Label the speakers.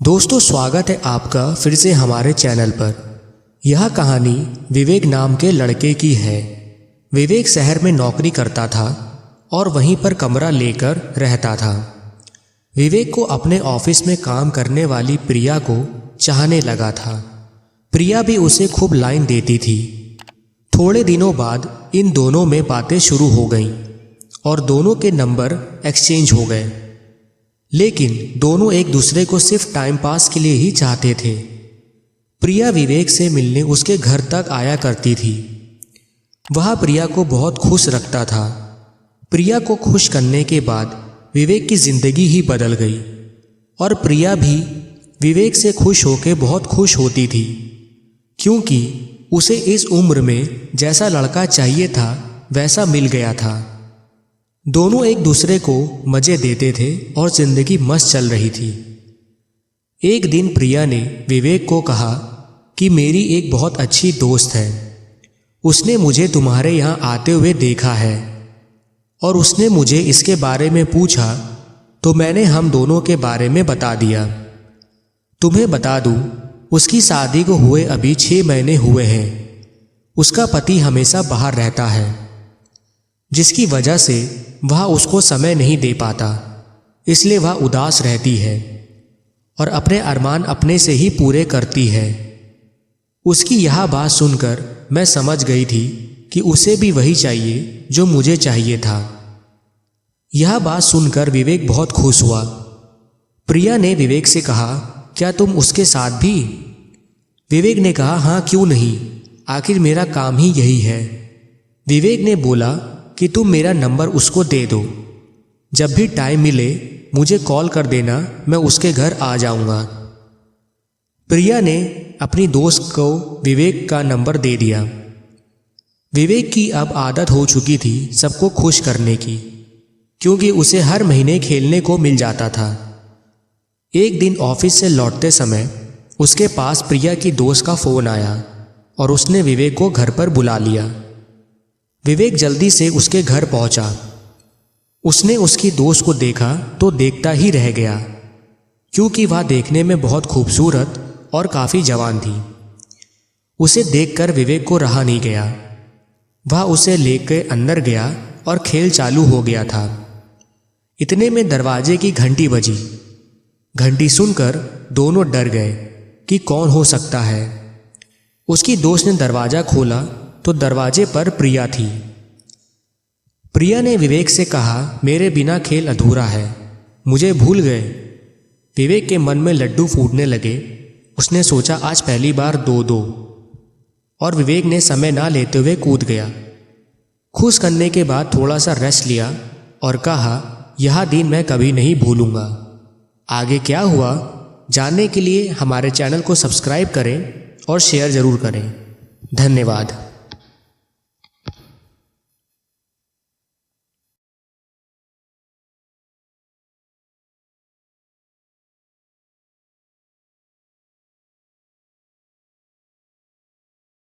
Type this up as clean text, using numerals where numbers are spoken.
Speaker 1: दोस्तों, स्वागत है आपका फिर से हमारे चैनल पर। यह कहानी विवेक नाम के लड़के की है। विवेक शहर में नौकरी करता था और वहीं पर कमरा लेकर रहता था। विवेक को अपने ऑफिस में काम करने वाली प्रिया को चाहने लगा था। प्रिया भी उसे खूब लाइन देती थी। थोड़े दिनों बाद इन दोनों में बातें शुरू हो गईं और दोनों के नंबर एक्सचेंज हो गए। लेकिन दोनों एक दूसरे को सिर्फ टाइम पास के लिए ही चाहते थे। प्रिया विवेक से मिलने उसके घर तक आया करती थी। वह प्रिया को बहुत खुश रखता था। प्रिया को खुश करने के बाद विवेक की जिंदगी ही बदल गई और प्रिया भी विवेक से खुश होकर बहुत खुश होती थी, क्योंकि उसे इस उम्र में जैसा लड़का चाहिए था वैसा मिल गया था। दोनों एक दूसरे को मज़े देते थे और जिंदगी मस्त चल रही थी। एक दिन प्रिया ने विवेक को कहा कि मेरी एक बहुत अच्छी दोस्त है, उसने मुझे तुम्हारे यहाँ आते हुए देखा है और उसने मुझे इसके बारे में पूछा तो मैंने हम दोनों के बारे में बता दिया। तुम्हें बता दूँ, उसकी शादी को हुए अभी 6 महीने हुए हैं। उसका पति हमेशा बाहर रहता है, जिसकी वजह से वह उसको समय नहीं दे पाता, इसलिए वह उदास रहती है और अपने अरमान अपने से ही पूरे करती है। उसकी यह बात सुनकर मैं समझ गई थी कि उसे भी वही चाहिए जो मुझे चाहिए था। यह बात सुनकर विवेक बहुत खुश हुआ। प्रिया ने विवेक से कहा, क्या तुम उसके साथ भी? विवेक ने कहा, हाँ क्यों नहीं, आखिर मेरा काम ही यही है। विवेक ने बोला कि तुम मेरा नंबर उसको दे दो, जब भी टाइम मिले मुझे कॉल कर देना, मैं उसके घर आ जाऊंगा। प्रिया ने अपनी दोस्त को विवेक का नंबर दे दिया। विवेक की अब आदत हो चुकी थी सबको खुश करने की, क्योंकि उसे हर महीने खेलने को मिल जाता था। एक दिन ऑफिस से लौटते समय उसके पास प्रिया की दोस्त का फ़ोन आया और उसने विवेक को घर पर बुला लिया। विवेक जल्दी से उसके घर पहुंचा। उसने उसकी दोस्त को देखा तो देखता ही रह गया, क्योंकि वह देखने में बहुत खूबसूरत और काफ़ी जवान थी। उसे देखकर विवेक को रहा नहीं गया। वह उसे लेकर अंदर गया और खेल चालू हो गया था। इतने में दरवाजे की घंटी बजी। घंटी सुनकर दोनों डर गए कि कौन हो सकता है। उसकी दोस्त ने दरवाज़ा खोला तो दरवाजे पर प्रिया थी। प्रिया ने विवेक से कहा, मेरे बिना खेल अधूरा है, मुझे भूल गए। विवेक के मन में लड्डू फूटने लगे। उसने सोचा आज पहली बार 2-2, और विवेक ने समय ना लेते हुए कूद गया। खुश करने के बाद थोड़ा सा रेस्ट लिया और कहा, यह दिन मैं कभी नहीं भूलूंगा। आगे क्या हुआ जानने के लिए हमारे चैनल को सब्सक्राइब करें और शेयर ज़रूर करें। धन्यवाद।